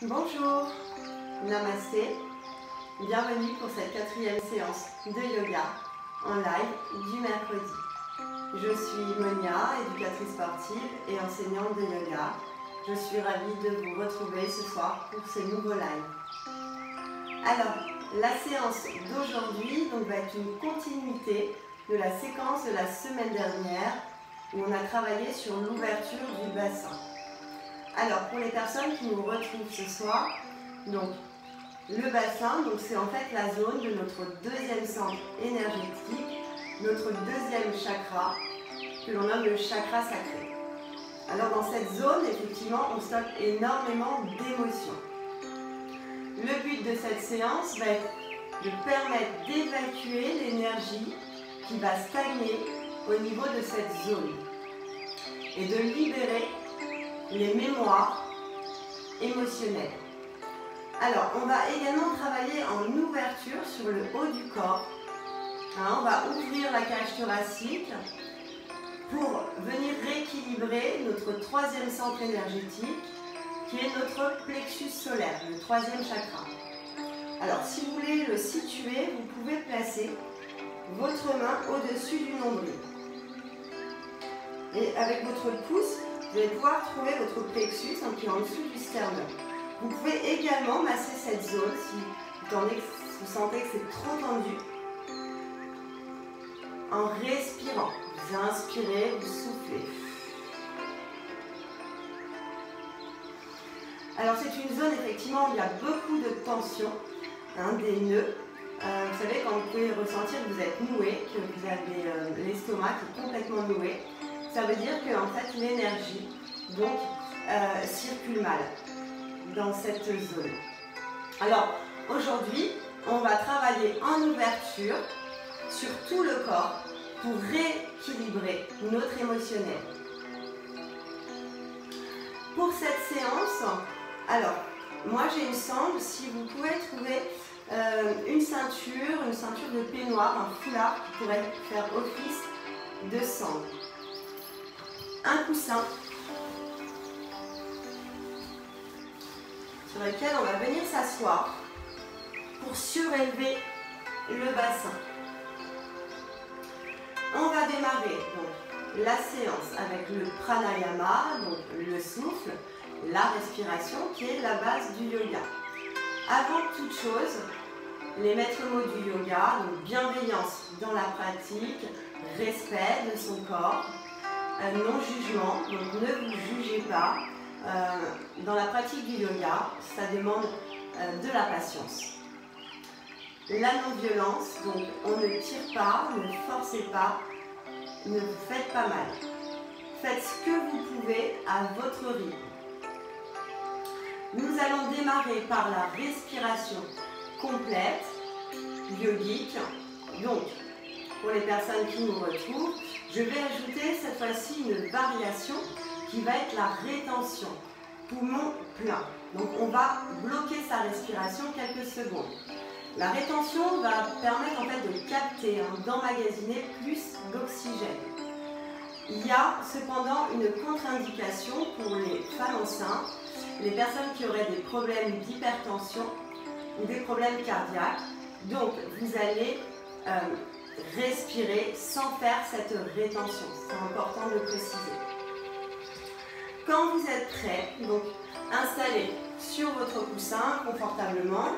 Bonjour, Namasté, bienvenue pour cette 4e séance de yoga en live du mercredi. Je suis Monia, éducatrice sportive et enseignante de yoga. Je suis ravie de vous retrouver ce soir pour ce nouveau live. Alors, la séance d'aujourd'hui va être une continuité de la séquence de la semaine dernière où on a travaillé sur l'ouverture du bassin. Alors, pour les personnes qui nous retrouvent ce soir, le bassin, c'est en fait la zone de notre deuxième centre énergétique, notre deuxième chakra, que l'on nomme le chakra sacré. Alors, dans cette zone, effectivement, on stocke énormément d'émotions. Le but de cette séance va être de permettre d'évacuer l'énergie qui va stagner au niveau de cette zone et de libérer les mémoires émotionnelles. Alors, on va également travailler en ouverture sur le haut du corps. On va ouvrir la cage thoracique pour venir rééquilibrer notre troisième centre énergétique, qui est notre plexus solaire, le troisième chakra. Alors, si vous voulez le situer, vous pouvez placer votre main au-dessus du nombril. Et avec votre pouce, vous allez pouvoir trouver votre plexus qui est en dessous du sternum. Vous pouvez également masser cette zone si vous sentez que c'est trop tendu. En respirant, vous inspirez, vous soufflez. Alors c'est une zone effectivement où il y a beaucoup de tension, des nœuds. Vous savez, quand vous pouvez ressentir que vous êtes noué, que vous avez l'estomac qui est complètement noué, ça veut dire que en fait, l'énergie circule mal dans cette zone. Alors, aujourd'hui, on va travailler en ouverture sur tout le corps pour rééquilibrer notre émotionnel. Pour cette séance, alors, moi j'ai une sangle, si vous pouvez trouver une ceinture de peignoir, un foulard qui pourrait faire office de sangle. Un coussin sur lequel on va venir s'asseoir pour surélever le bassin. On va démarrer la séance avec le pranayama, le souffle, la respiration qui est la base du yoga. Avant toute chose, les maîtres mots du yoga, bienveillance dans la pratique, respect de son corps, non-jugement, donc ne vous jugez pas. Dans la pratique du yoga, ça demande de la patience. La non-violence, donc on ne tire pas, ne forcez pas, ne vous faites pas mal. Faites ce que vous pouvez à votre rythme. Nous allons démarrer par la respiration complète, yogique. Donc, pour les personnes qui nous retrouvent, je vais ajouter cette fois-ci une variation qui va être la rétention, poumon plein. Donc on va bloquer sa respiration quelques secondes. La rétention va permettre en fait de capter, d'emmagasiner plus d'oxygène. Il y a cependant une contre-indication pour les femmes enceintes, les personnes qui auraient des problèmes d'hypertension ou des problèmes cardiaques. Donc vous allez respirer sans faire cette rétention. C'est important de le préciser. Quand vous êtes prêt, installez sur votre coussin confortablement.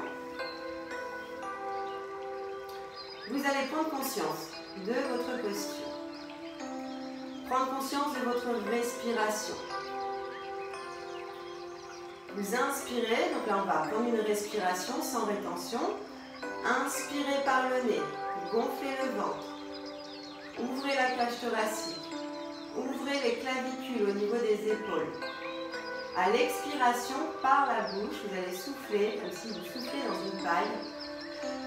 Vous allez prendre conscience de votre posture. Prendre conscience de votre respiration. Vous inspirez, donc là on va prendre une respiration sans rétention. Inspirez par le nez, gonflez le ventre. Ouvrez la cage thoracique. Ouvrez les clavicules au niveau des épaules. À l'expiration, par la bouche, vous allez souffler, comme si vous soufflez dans une paille,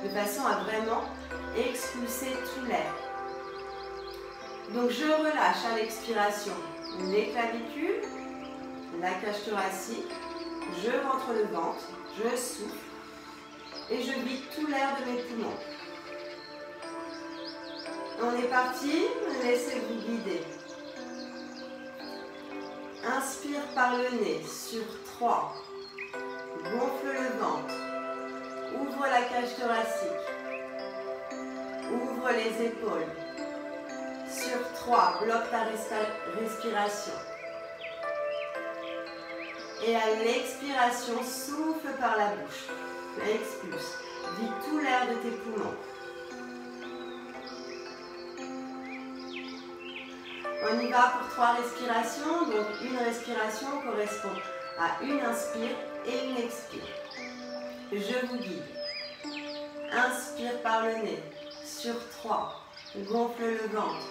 de façon à vraiment expulser tout l'air. Donc je relâche à l'expiration les clavicules, la cage thoracique, je rentre le ventre, je souffle et je vide tout l'air de mes poumons. On est parti, laissez-vous guider. Inspire par le nez sur 3, Gonfle le ventre. Ouvre la cage thoracique. Ouvre les épaules. Sur 3, bloque ta respiration. Et à l'expiration, souffle par la bouche. Expulse. Vide tout l'air de tes poumons. On y va pour 3 respirations. Donc une respiration correspond à une inspire et une expire. Je vous guide. Inspire par le nez. Sur 3. Gonfle le ventre.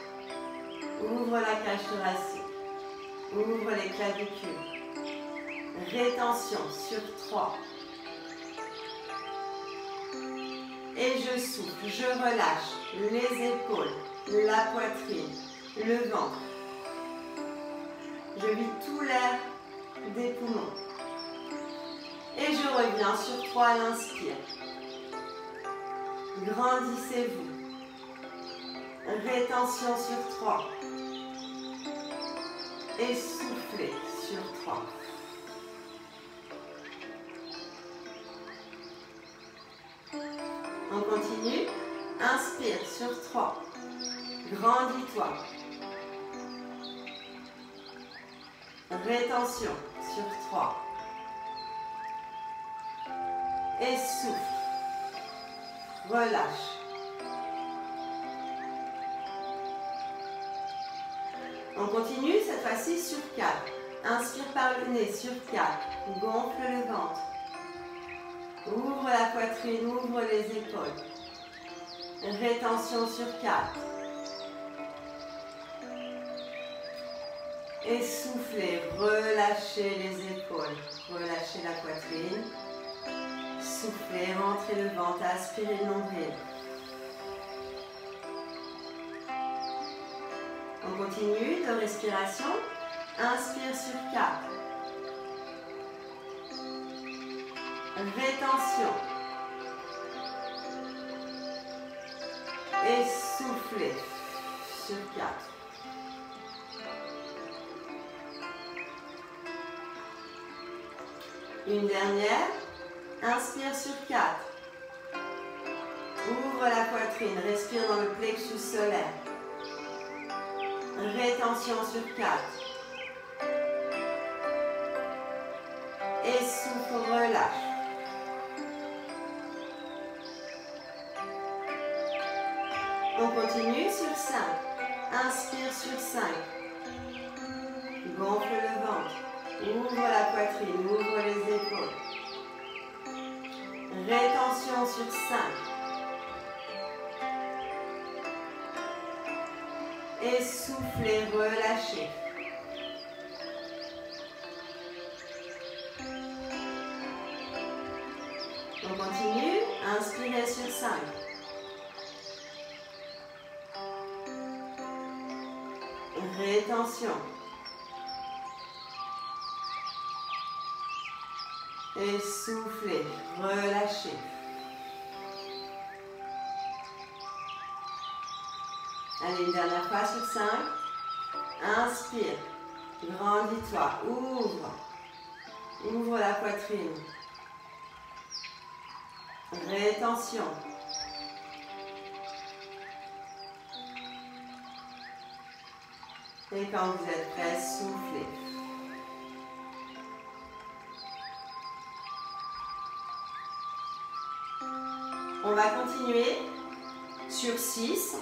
Ouvre la cage thoracique. Ouvre les clavicules. Rétention sur 3. Et je souffle, je relâche les épaules, la poitrine, le ventre. Je vide tout l'air des poumons. Et je reviens sur 3 à l'inspire. Grandissez-vous. Rétention sur 3. Et soufflez sur 3. On continue. Inspire sur 3. Grandis-toi. Rétention sur 3. Et souffle. Relâche. On continue cette fois-ci sur 4. Inspire par le nez sur 4. Gonfle le ventre. Ouvre la poitrine, ouvre les épaules. Rétention sur 4. Et soufflez, relâchez les épaules. Relâchez la poitrine. Soufflez, rentrez le ventre, aspirez le nombril. On continue de respiration. Inspire sur 4. Rétention. Et soufflez sur 4. Une dernière. Inspire sur 4. Ouvre la poitrine, respire dans le plexus solaire. Rétention sur 4. Et souffle, relâche. On continue sur 5. Inspire sur 5. Gonfle le ventre. Ouvre la poitrine, ouvre les épaules. Rétention sur 5. Et soufflez, relâchez. On continue. Inspirez sur 5. Rétention. Et soufflez, relâchez. Allez, une dernière fois sur 5. Inspire. Grandis-toi. Ouvre. Ouvre la poitrine. Rétention. Et quand vous êtes prêt, soufflez. On va continuer sur 6.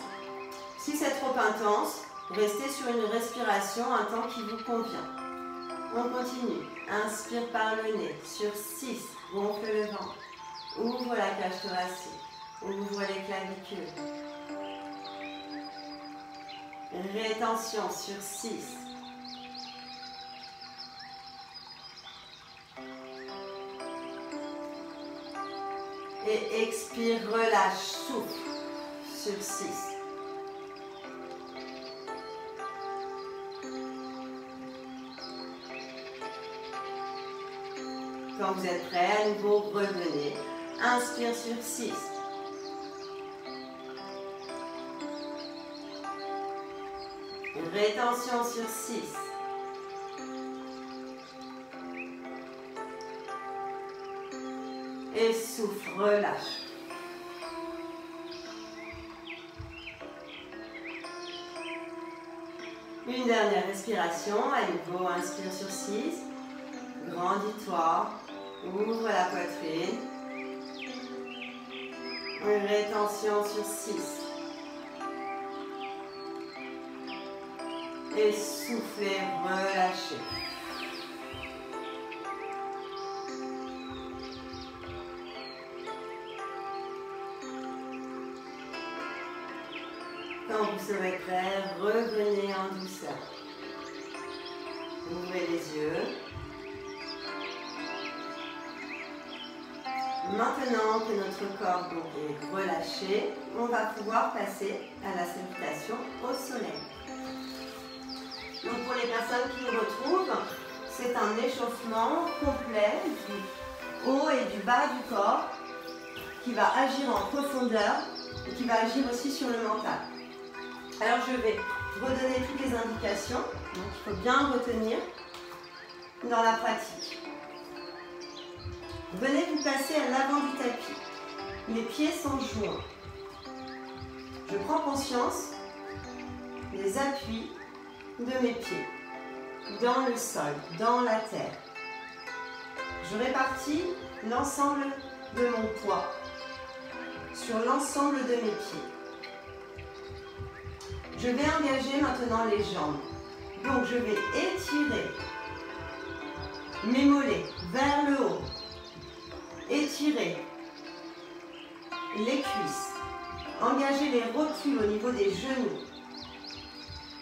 Si c'est trop intense, restez sur une respiration un temps qui vous convient. On continue. Inspire par le nez. Sur 6, gonfle le ventre. Ouvre la cage thoracique. Ouvre les clavicules. Rétention sur 6. Et expire, relâche, souffle sur 6. Quand vous êtes prêt, à nouveau, revenez. Inspire sur 6. Rétention sur 6. Et souffle, relâche. Une dernière respiration, à nouveau, inspire sur 6. Grandis-toi, ouvre la poitrine. Une rétention sur 6. Et soufflez, relâchez. Quand vous serez prêt, revenez en douceur. Ouvrez les yeux. Maintenant que notre corps donc est relâché, on va pouvoir passer à la salutation au soleil. Donc pour les personnes qui nous retrouvent, c'est un échauffement complet du haut et du bas du corps qui va agir en profondeur et qui va agir aussi sur le mental. Alors je vais redonner toutes les indications, donc il faut bien retenir dans la pratique. Venez vous placer à l'avant du tapis. Les pieds sont joints. Je prends conscience des appuis de mes pieds dans le sol, dans la terre. Je répartis l'ensemble de mon poids sur l'ensemble de mes pieds. Je vais engager maintenant les jambes. Donc je vais étirer mes mollets vers le haut. Étirer les cuisses. Engager les rotules au niveau des genoux.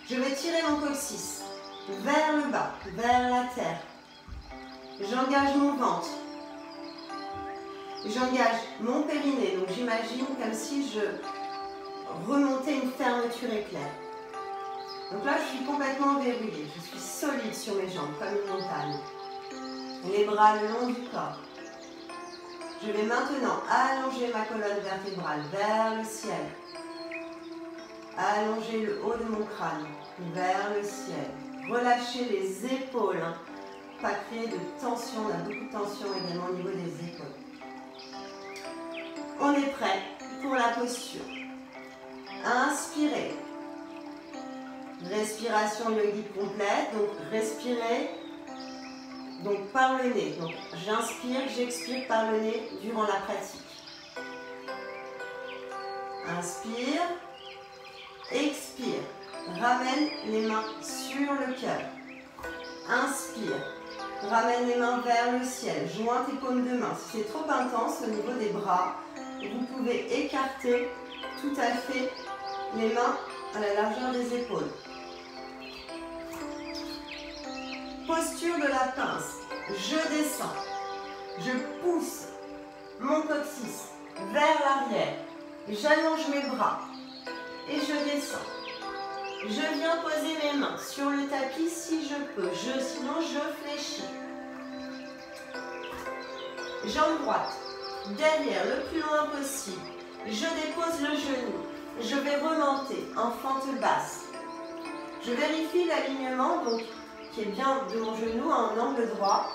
Je vais tirer mon coccyx vers le bas, vers la terre. J'engage mon ventre. J'engage mon périnée. Donc j'imagine comme si je remontais une fermeture éclair. Donc là, je suis complètement verrouillée. Je suis solide sur mes jambes, comme une montagne. Les bras le long du corps. Je vais maintenant allonger ma colonne vertébrale vers le ciel. Allonger le haut de mon crâne vers le ciel. Relâcher les épaules. Pas créer de tension. On a beaucoup de tension également au niveau des épaules. On est prêt pour la posture. Inspirez. Respiration yogique complète. Donc respirez. Donc par le nez. Donc j'inspire, j'expire par le nez durant la pratique. Inspire, expire. Ramène les mains sur le cœur. Inspire. Ramène les mains vers le ciel. Joins tes paumes de main. Si c'est trop intense au niveau des bras, vous pouvez écarter tout à fait les mains à la largeur des épaules. Posture de la pince. Je descends. Je pousse mon coccyx vers l'arrière. J'allonge mes bras et je descends. Je viens poser mes mains sur le tapis si je peux. Sinon, je fléchis. Jambe droite. Derrière, le plus loin possible. Je dépose le genou. Je vais remonter en fente basse. Je vérifie l'alignement qui est bien de mon genou en angle droit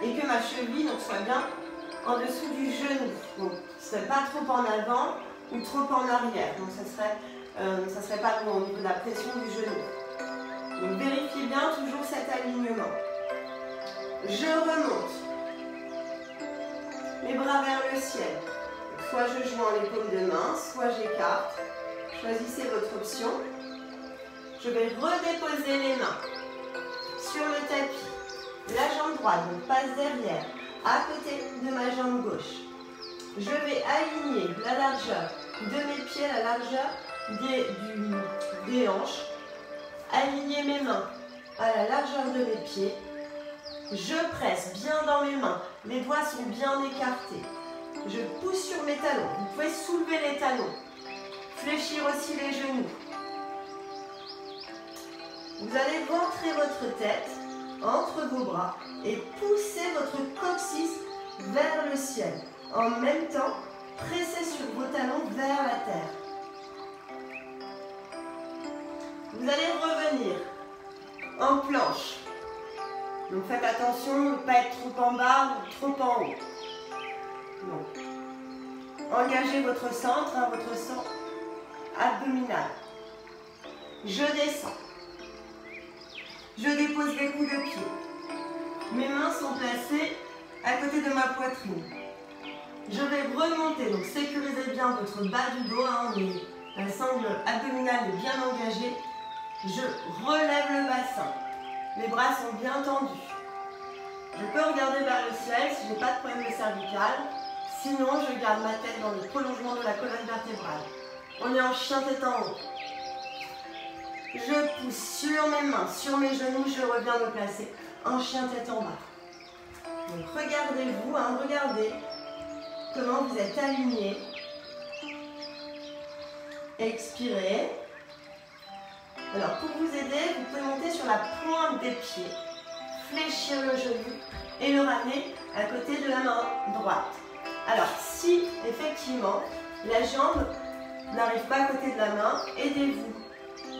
et que ma cheville soit bien en dessous du genou. Donc, ce ne serait pas trop en avant ou trop en arrière. Donc, ça serait pas bon au niveau de la pression du genou. Donc, vérifiez bien toujours cet alignement. Je remonte. Les bras vers le ciel. Soit je joins les paumes de main, soit j'écarte. Choisissez votre option. Je vais redéposer les mains sur le tapis. La jambe droite donc passe derrière, à côté de ma jambe gauche. Je vais aligner la largeur de mes pieds, la largeur des hanches. Aligner mes mains à la largeur de mes pieds. Je presse bien dans mes mains. Les doigts sont bien écartés. Je pousse sur mes talons. Vous pouvez soulever les talons. Fléchir aussi les genoux. Vous allez rentrer votre tête entre vos bras et pousser votre coccyx vers le ciel. En même temps, pressez sur vos talons vers la terre. Vous allez revenir en planche. Donc faites attention de ne pas être trop en bas ou trop en haut. Donc, engagez votre centre, votre centre abdominal. Je descends. Je dépose les coups de pied. Mes mains sont placées à côté de ma poitrine. Je vais remonter, donc sécurisez bien votre bas du dos, la sangle abdominale est bien engagée. Je relève le bassin. Les bras sont bien tendus. Je peux regarder vers le ciel si je n'ai pas de problème de cervical. Sinon, je garde ma tête dans le prolongement de la colonne vertébrale. On est en chien tête en haut. Je pousse sur mes mains, sur mes genoux, je reviens me placer en chien tête en bas. Donc regardez-vous, regardez comment vous êtes aligné. Expirez. Alors pour vous aider, vous pouvez monter sur la pointe des pieds, fléchir le genou et le ramener à côté de la main droite. Alors si effectivement la jambe n'arrive pas à côté de la main, aidez-vous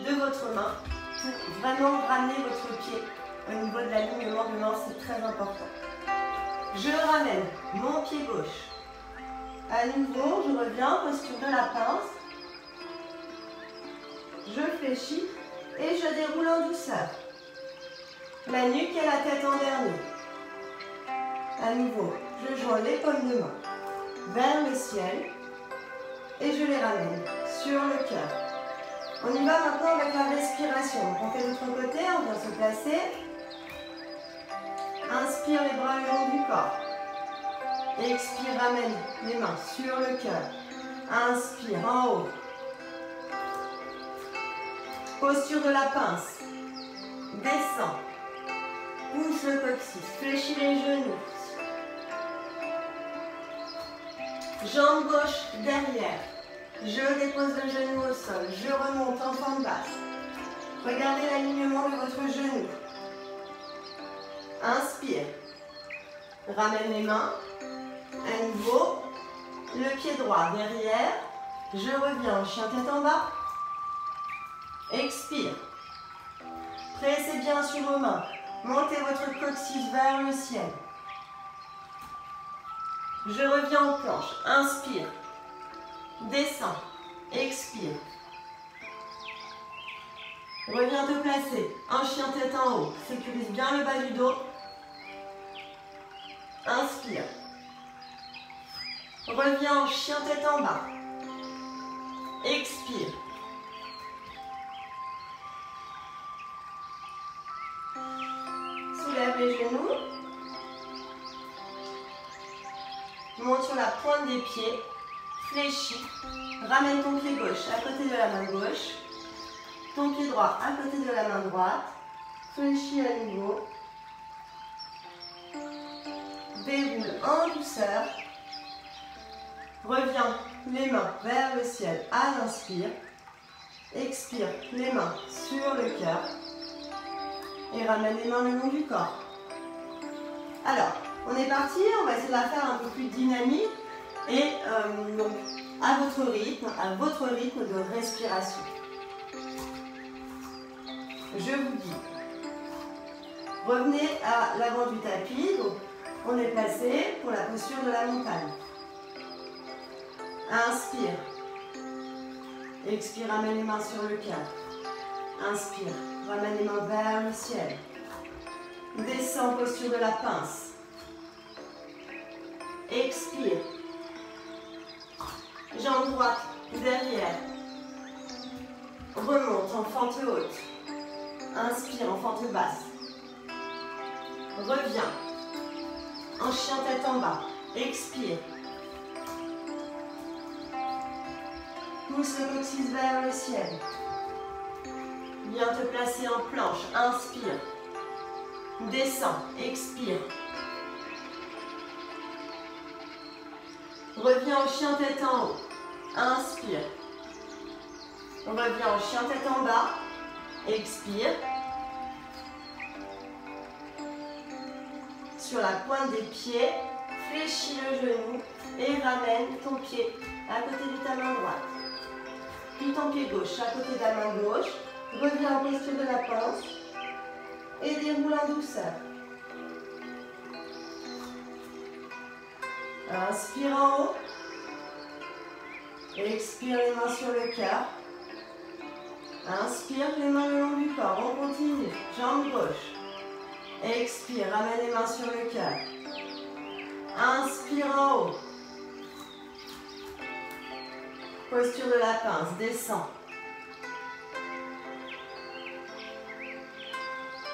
de votre main pour vraiment ramener votre pied au niveau de l'alignement de main, c'est très important. Je ramène mon pied gauche. À nouveau, je reviens, posture de la pince. Je fléchis et je déroule en douceur. La nuque et la tête en dernier. À nouveau, je joins les paumes de main vers le ciel et je les ramène sur le cœur. On y va maintenant avec la respiration. On fait de l'autre côté, on vient se placer. Inspire les bras le long du corps. Expire, ramène les mains sur le cœur. Inspire en haut. Posture de la pince. Descends. Pousse le coccyx. Fléchis les genoux. Jambe gauche derrière. Je dépose le genou au sol. Je remonte en forme basse. Regardez l'alignement de votre genou. Inspire. Ramène les mains. À nouveau. Le pied droit derrière. Je reviens en chien tête en bas. Expire. Pressez bien sur vos mains. Montez votre coccyx vers le ciel. Je reviens en planche. Inspire. Descends. Expire. Reviens te placer. Un chien tête en haut. Sécurise bien le bas du dos. Inspire. Reviens en chien tête en bas. Expire. Soulève les genoux. Monte sur la pointe des pieds. Fléchis. Ramène ton pied gauche à côté de la main gauche. Ton pied droit à côté de la main droite. Fléchis à nouveau. Déroule en douceur. Reviens les mains vers le ciel à l'inspire. Expire les mains sur le cœur. Et ramène les mains le long du corps. Alors, on est parti, on va essayer de la faire un peu plus dynamique. Et donc, à votre rythme de respiration. Je vous dis, revenez à l'avant du tapis. Donc, on est placé pour la posture de la montagne. Inspire. Expire, ramène les mains sur le cœur. Inspire, ramène les mains vers le ciel. Descends, posture de la pince. Expire. Jambe droite derrière. Remonte en fente haute. Inspire en fente basse. Reviens. En chien tête en bas. Expire. Pousse le coccyx vers le ciel. Viens te placer en planche. Inspire. Descends. Expire. Reviens en chien tête en haut. Inspire. Reviens en chien tête en bas. Expire. Sur la pointe des pieds, fléchis le genou et ramène ton pied à côté de ta main droite. Puis ton pied gauche à côté de la main gauche. Reviens en posture de la pince et déroule en douceur. Inspire en haut. Expire les mains sur le cœur. Inspire les mains le long du corps. On continue. Jambe gauche. Expire. Ramène les mains sur le cœur. Inspire en haut. Posture de la pince. Descend.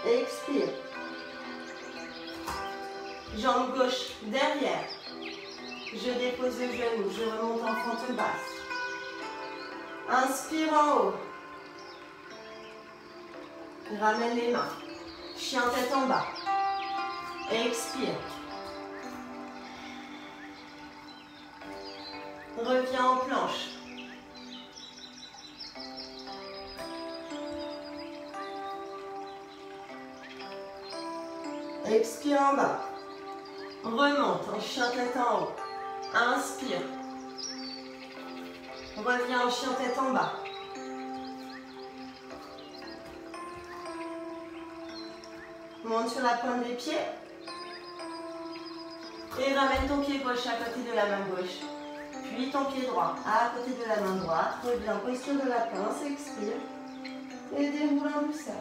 Expire. Jambe gauche derrière. Je dépose le genou. Je remonte en fente basse. Inspire en haut. Ramène les mains. Chien tête en bas. Expire. Reviens en planche. Expire en bas. Remonte en chien tête en haut. Inspire. Reviens en chien tête en bas. Monte sur la pointe des pieds. Et ramène ton pied gauche à côté de la main gauche. Puis ton pied droit à côté de la main droite. Reviens, posture de la pince, expire. Et déroule en douceur.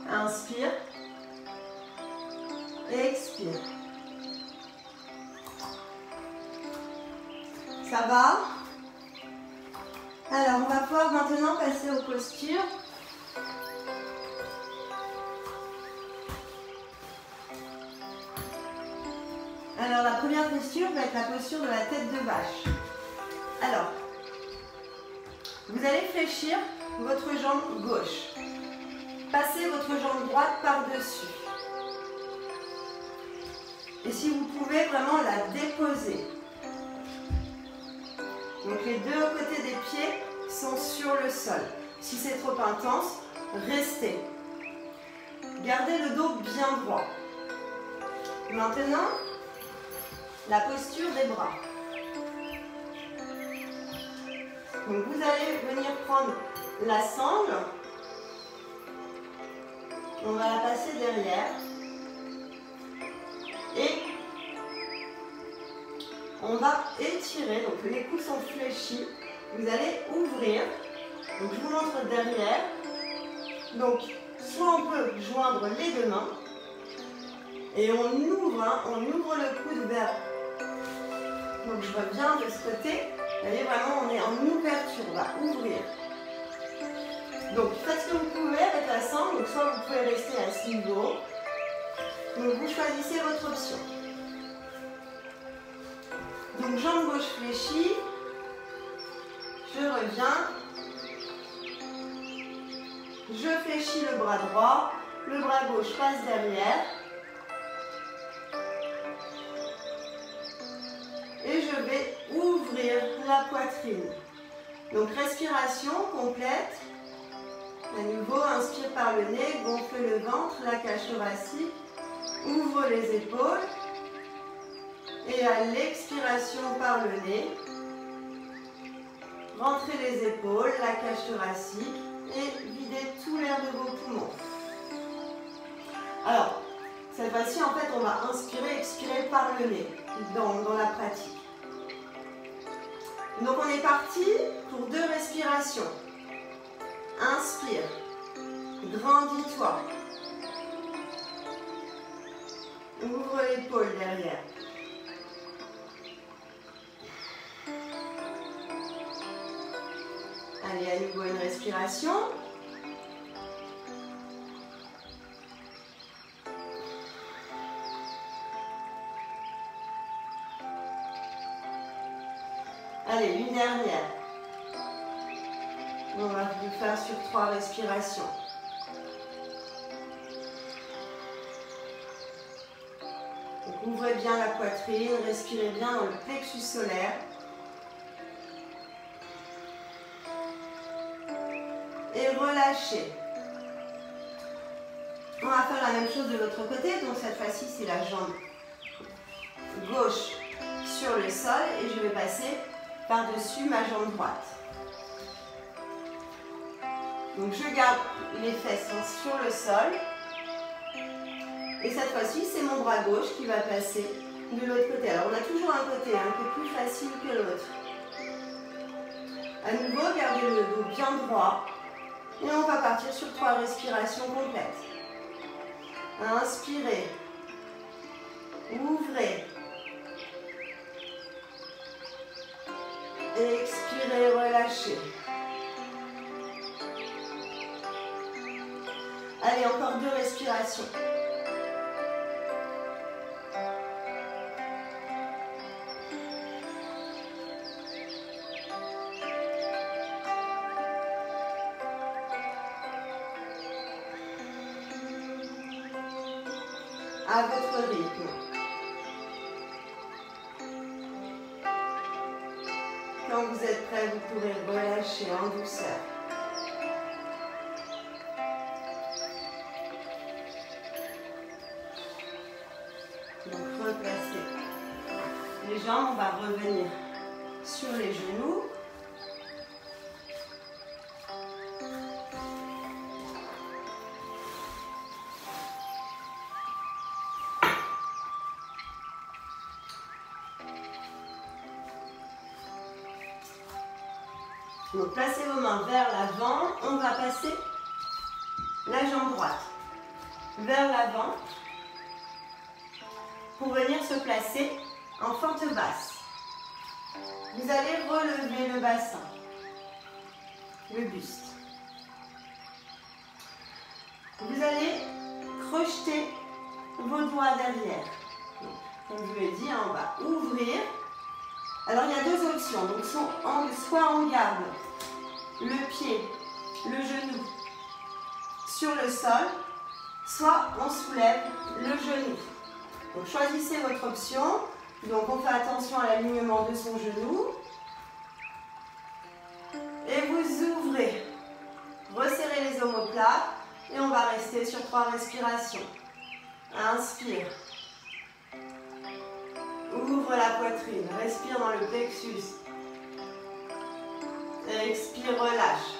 Inspire. Expire. Ça va? Alors, on va pouvoir maintenant passer aux postures. Alors, la première posture va être la posture de la tête de vache. Alors, vous allez fléchir votre jambe gauche. Passez votre jambe droite par-dessus. Et si vous pouvez, vraiment la déposer. Donc, les deux côtés des pieds sont sur le sol. Si c'est trop intense, restez. Gardez le dos bien droit. Maintenant, la posture des bras. Donc vous allez venir prendre la sangle. On va la passer derrière. Et on va étirer. Donc les coudes sont fléchis. Vous allez ouvrir. Donc je vous montre derrière. Donc soit on peut joindre les deux mains. Et on ouvre le coude vers. Donc je reviens de ce côté. Vous voyez, vraiment, on est en ouverture. On va ouvrir. Donc faites ce que vous pouvez avec la sangle. Donc soit vous pouvez rester à ce niveau. Donc vous choisissez votre option. Donc jambe gauche fléchie. Je reviens. Je fléchis le bras droit. Le bras gauche passe derrière. Et je vais ouvrir la poitrine. Donc respiration complète. À nouveau, inspire par le nez, gonfle le ventre, la cage thoracique. Ouvre les épaules. Et à l'expiration par le nez, rentrez les épaules, la cage thoracique et videz tout l'air de vos poumons. Alors, cette fois-ci, en fait, on va inspirer, expirer par le nez dans la pratique. Donc, on est parti pour 2 respirations. Inspire, grandis-toi. Ouvre l'épaule derrière. Allez, à nouveau une respiration. Allez, une dernière. On va le faire sur 3 respirations. Donc, ouvrez bien la poitrine, respirez bien dans le plexus solaire. Et relâchez. On va faire la même chose de l'autre côté. Donc cette fois-ci, c'est la jambe gauche sur le sol et je vais passer par-dessus ma jambe droite. Donc je garde les fesses sur le sol Et cette fois-ci, c'est mon bras gauche qui va passer de l'autre côté. Alors, on a toujours un côté qui est plus facile que l'autre. À nouveau, gardez le dos bien droit. Et on va partir sur 3 respirations complètes. Inspirez. Ouvrez. Expirez, relâchez. Allez, encore 2 respirations. À votre rythme. Quand vous êtes prêt, vous pouvez relâcher en douceur. Donc replacez les jambes, on va revenir sur les genoux. Donc placez vos mains vers l'avant, on va passer la jambe droite vers l'avant pour venir se placer en fente basse. Vous allez relever le bassin, le buste. Vous allez crocheter vos doigts derrière. Donc, comme je vous l'ai dit, on va ouvrir. Alors, il y a 2 options. Donc, soit on garde le pied, le genou sur le sol, soit on soulève le genou. Donc, choisissez votre option. Donc, on fait attention à l'alignement de son genou. Et vous ouvrez. Resserrez les omoplates. Et on va rester sur 3 respirations. Inspire. Ouvre la poitrine, respire dans le plexus. Expire, relâche.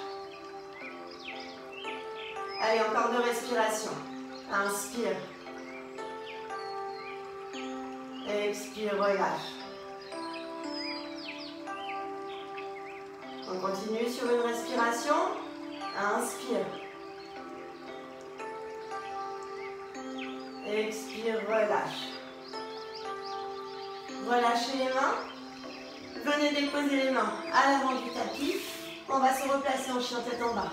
Allez, encore 2 respirations. Inspire. Expire, relâche. On continue sur une respiration. Inspire. Expire, relâche. Relâchez les mains. Venez déposer les mains à l'avant du tapis. On va se replacer en chien tête en bas.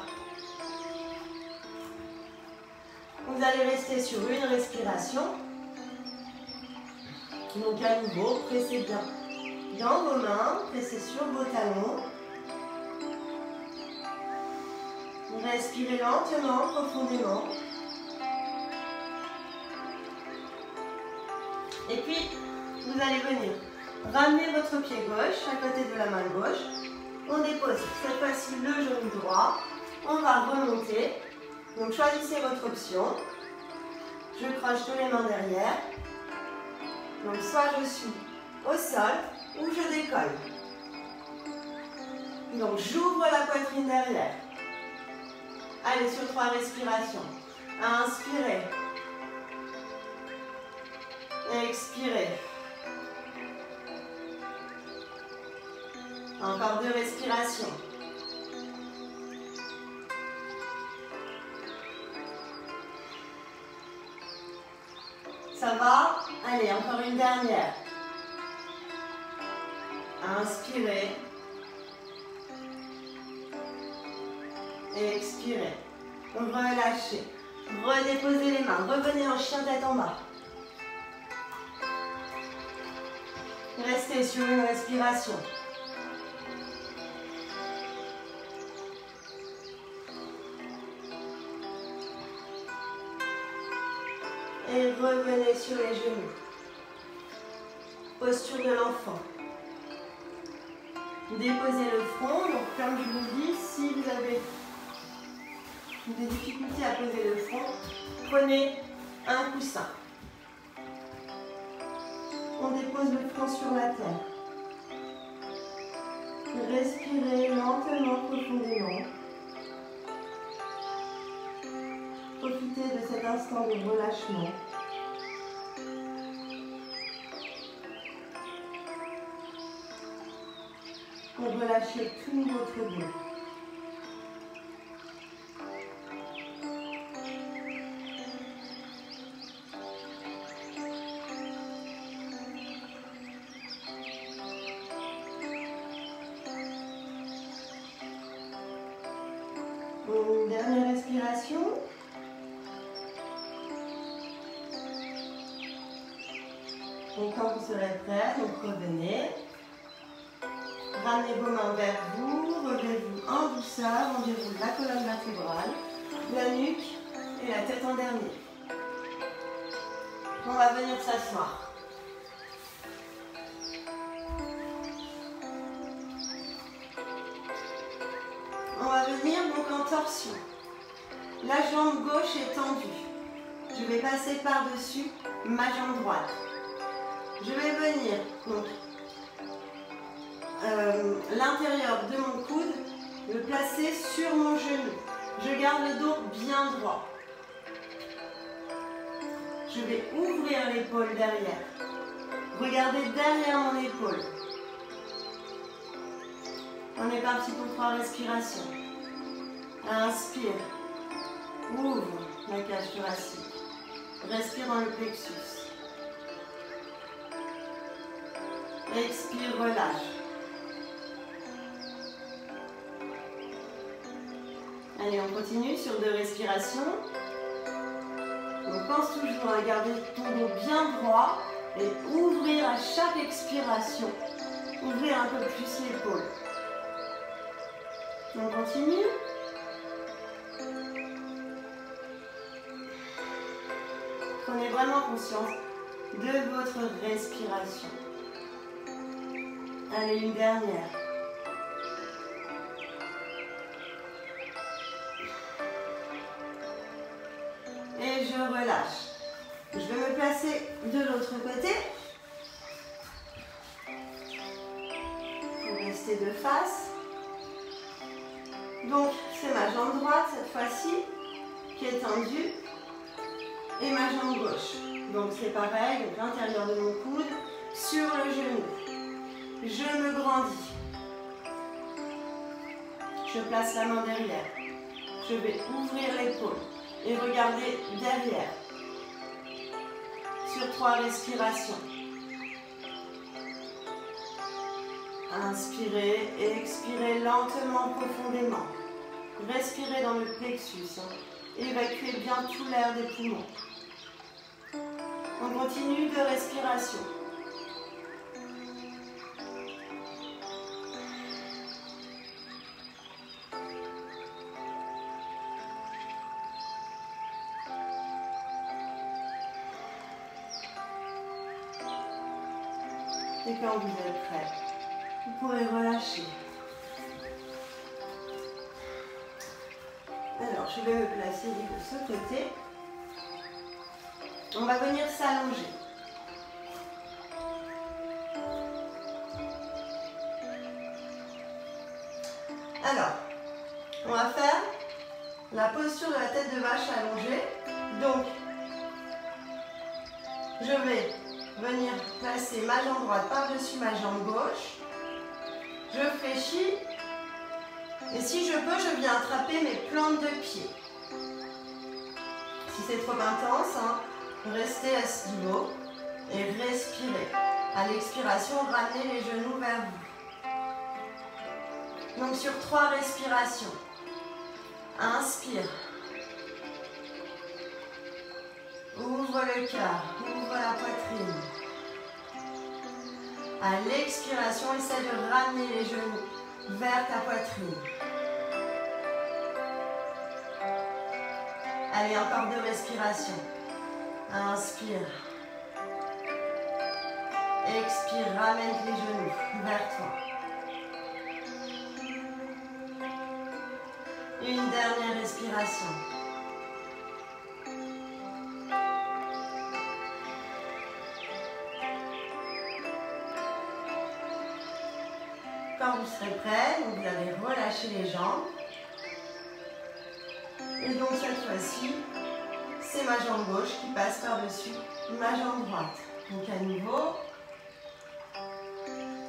Vous allez rester sur une respiration. Donc à nouveau, pressez bien dans vos mains, pressez sur vos talons. Respirez lentement, profondément. Et puis, vous allez venir ramener votre pied gauche à côté de la main gauche. On dépose cette fois-ci le genou droit. On va remonter. Donc choisissez votre option. Je croche tous les mains derrière. Donc soit je suis au sol ou je décolle. Donc j'ouvre la poitrine derrière. Allez, sur 3 respirations. Inspirez. Expirez. Encore 2 respirations. Ça va? Allez, encore une dernière. Inspirez. Expirez. Relâchez. Redéposez les mains. Revenez en chien tête en bas. Restez sur une respiration. Et revenez sur les genoux. Posture de l'enfant. Déposez le front. Donc comme je vous dis, si vous avez des difficultés à poser le front, prenez un coussin. On dépose le front sur la terre. Respirez lentement, profondément. Profitez de cet instant de relâchement. pour relâcher tout votre dos. Une dernière respiration. Et quand vous serez prêt, donc revenez. Ramenez vos mains vers vous, relevez-vous en douceur, on déroule la colonne vertébrale, la nuque et la tête en dernier. On va venir s'asseoir. On va venir donc en torsion. La jambe gauche est tendue. Je vais passer par-dessus ma jambe droite. Je vais venir donc l'intérieur de mon coude, le placer sur mon genou. Je garde le dos bien droit. Je vais ouvrir l'épaule derrière. Regardez derrière mon épaule. On est parti pour 3 respirations. Inspire. Ouvre la cage thoracique. Respire dans le plexus. Expire, relâche. Allez, on continue sur 2 respirations. On pense toujours à garder ton dos bien droit et ouvrir à chaque expiration. Ouvrir un peu plus l'épaule. On continue. Prenez vraiment conscience de votre respiration. Allez, une dernière. Et je relâche. Je vais me placer de l'autre côté. Pour rester de face. Donc, c'est ma jambe droite cette fois-ci qui est tendue. Et ma jambe gauche. Donc, c'est pareil. Donc, l'intérieur de mon coude sur le genou. Je me grandis. Je place la main derrière. Je vais ouvrir l'épaule et regarder derrière. Sur 3 respirations. Inspirez et expirez lentement, profondément. Respirez dans le plexus. Évacuez bien tout l'air des poumons. On continue de respiration. Et quand vous êtes prêt, vous pourrez relâcher. Alors, je vais me placer de ce côté. On va venir s'allonger. Alors, on va faire la posture de la tête de vache allongée. Donc, je vais venir placer ma jambe droite par-dessus ma jambe gauche. Je fléchis. Et si je peux, je viens attraper mes plantes de pied. Si c'est trop intense, restez à ce niveau et respirez. À l'expiration, ramenez les genoux vers vous. Donc sur 3 respirations. Inspire. Ouvre le cœur, ouvre la poitrine. À l'expiration, essaie de ramener les genoux vers ta poitrine. Allez, encore 2 respirations. Inspire. Expire, ramène les genoux vers toi. Une dernière respiration. Quand vous serez prêt, vous allez relâcher les jambes. Et donc cette fois-ci, c'est ma jambe gauche qui passe par-dessus ma jambe droite. Donc à nouveau,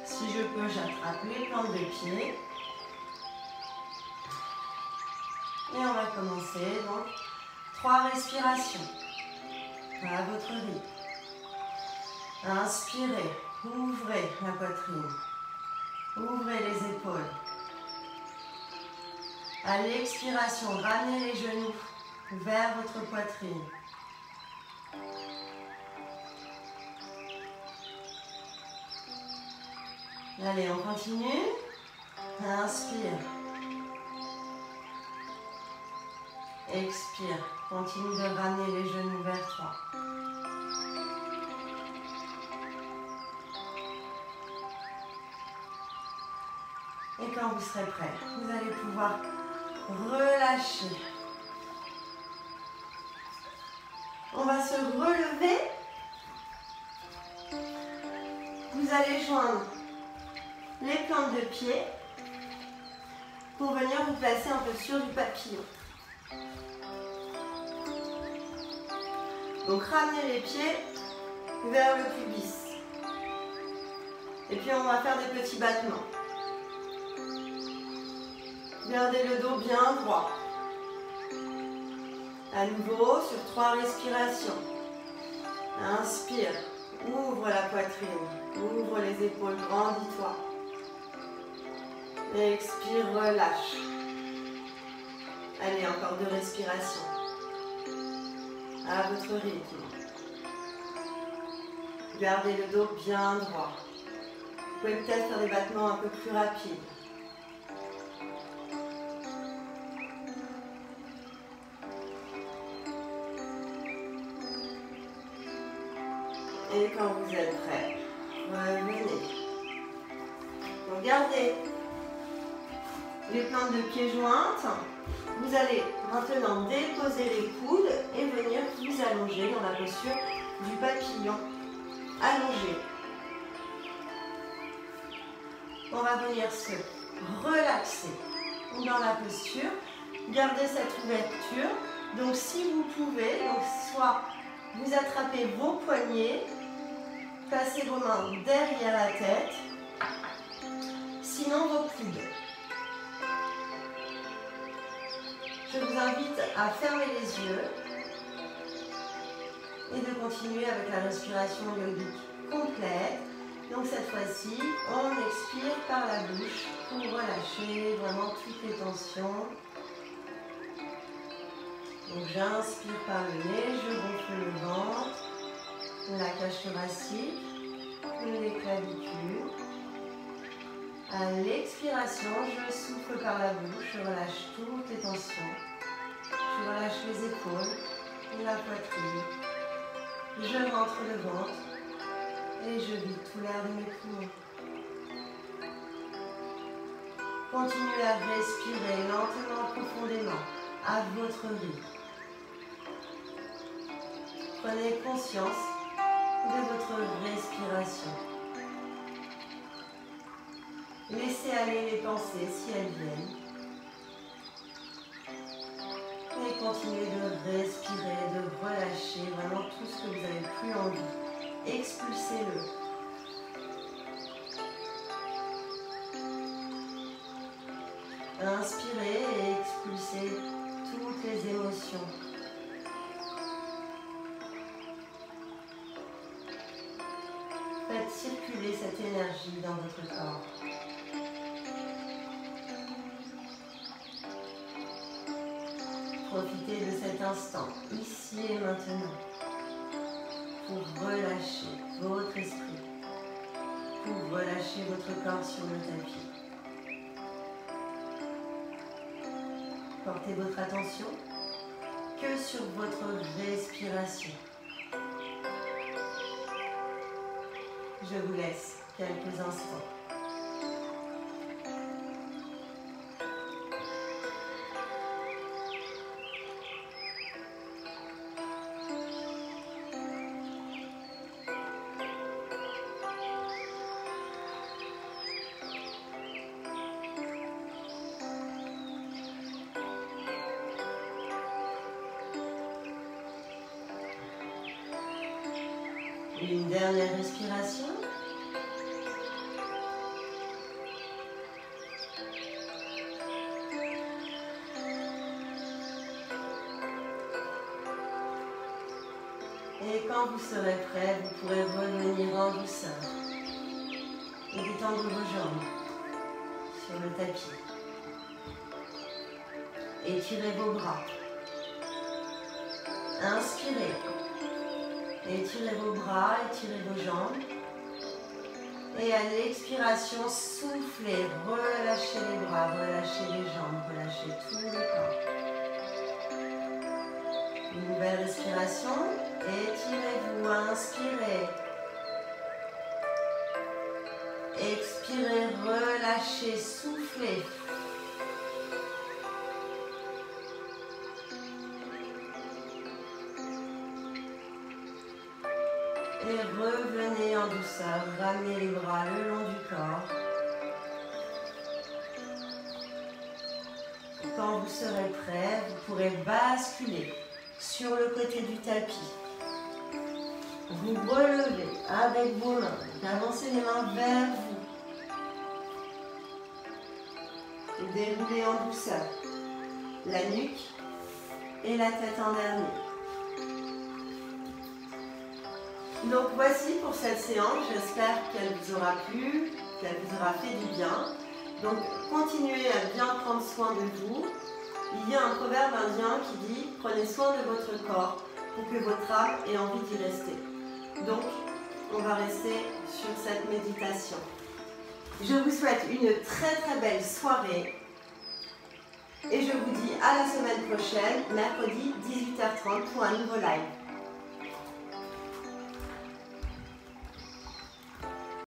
si Si je peux, j'attrape les plantes de pied. Et on va commencer donc 3 respirations à votre rythme. Inspirez, ouvrez la poitrine, ouvrez les épaules. À l'expiration, ramenez les genoux vers votre poitrine. Allez, on continue. Inspire. Expire. Continue de ramener les genoux vers toi. Et quand vous serez prêt, vous allez pouvoir relâcher. On va se relever. Vous allez joindre les plantes de pied pour venir vous placer en posture du papillon. Donc ramenez les pieds vers le pubis. Et puis on va faire des petits battements. Gardez le dos bien droit. À nouveau sur 3 respirations. Inspire, ouvre la poitrine, ouvre les épaules, grandis-toi. Expire, relâche. Allez, encore 2 respirations. À votre rythme. Gardez le dos bien droit. Vous pouvez peut-être faire des battements un peu plus rapides. Et quand vous êtes prêt, revenez. Donc gardez les plantes de pied jointes. Vous allez maintenant déposer les coudes et venir vous allonger dans la posture du papillon allongé. On va venir se relaxer dans la posture. Gardez cette ouverture. Donc si vous pouvez, donc soit vous attrapez vos poignets, passez vos mains derrière la tête, sinon vos coudes. Je vous invite à fermer les yeux et de continuer avec la respiration yogique complète. Donc cette fois-ci, on expire par la bouche pour relâcher vraiment toutes les tensions. Donc j'inspire par le nez, je gonfle le ventre, la cage thoracique, les clavicules. À l'expiration, je souffle par la bouche, je relâche toutes les tensions. Je relâche les épaules, la poitrine. Je rentre le ventre et je vide tout l'air de mes poumons. Continuez à respirer lentement, profondément, à votre rythme. Prenez conscience de votre respiration. Laissez aller les pensées si elles viennent. Et continuez de respirer, de relâcher vraiment tout ce que vous n'avez plus envie. Expulsez-le. Inspirez et expulsez toutes les émotions. Faites circuler cette énergie dans votre corps. Profitez de cet instant, ici et maintenant, pour relâcher votre esprit, pour relâcher votre corps sur le tapis. Portez votre attention que sur votre respiration. Je vous laisse quelques instants. Une dernière respiration. Et quand vous serez prêt, vous pourrez revenir en douceur et détendre vos jambes sur le tapis. Étirez vos bras. Inspirez. Étirez vos bras, étirez vos jambes. Et à l'expiration, soufflez, relâchez les bras, relâchez les jambes, relâchez tout le corps. Une nouvelle respiration, étirez-vous, inspirez. Expirez, relâchez, soufflez. Et revenez en douceur, ramenez les bras le long du corps. Quand vous serez prêt, vous pourrez basculer sur le côté du tapis. Vous relevez avec vos mains, avancez les mains vers vous. Déroulez en douceur la nuque et la tête en dernier. Donc voici pour cette séance, j'espère qu'elle vous aura plu, qu'elle vous aura fait du bien. Donc continuez à bien prendre soin de vous. Il y a un proverbe indien qui dit « Prenez soin de votre corps pour que votre âme ait envie d'y rester ». Donc on va rester sur cette méditation. Je vous souhaite une très très belle soirée et je vous dis à la semaine prochaine, mercredi 18h30 pour un nouveau live.